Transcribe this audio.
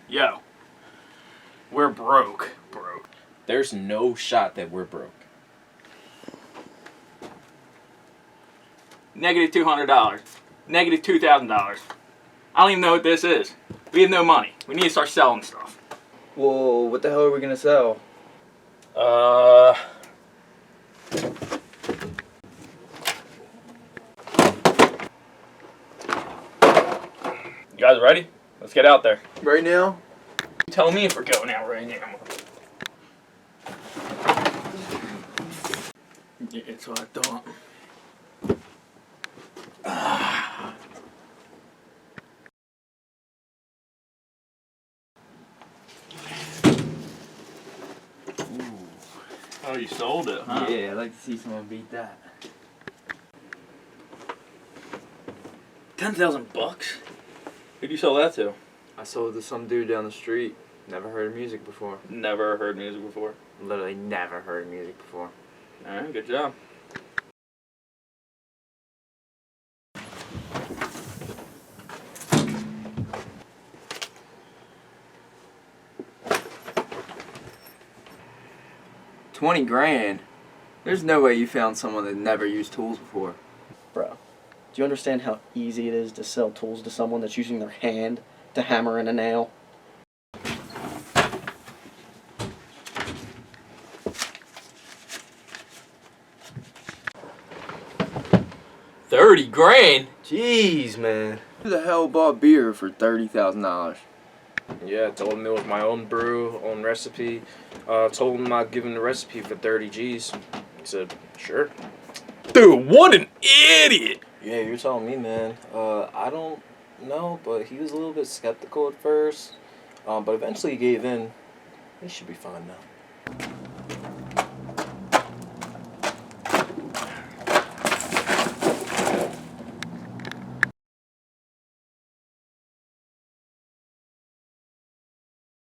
Yo, we're broke. There's no shot that we're broke. Negative $200. Negative $2,000. I don't even know what this is. We have no money. We need to start selling stuff. Well, what the hell are we gonna sell? You guys ready? Let's get out there. Right now? You tell me if we're going out right now. Yeah, it's what I thought. Oh, you sold it, huh? Yeah, I'd like to see someone beat that. 10,000 bucks? Who'd you sell that to? I sold it to some dude down the street. Never heard of music before. Never heard music before. Literally never heard of music before. Alright, good job. $20 grand? There's no way you found someone that never used tools before. Bro, do you understand how easy it is to sell tools to someone that's using their hand to hammer in a nail? $30 grand? Jeez, man. Who the hell bought beer for $30,000? Yeah, I told him it was my own brew, own recipe. Told him I'd give him the recipe for 30 G's. He said, sure. Dude, what an idiot! Yeah, you're telling me, man. I don't know, but he was a little bit skeptical at first. But eventually he gave in. He should be fine now.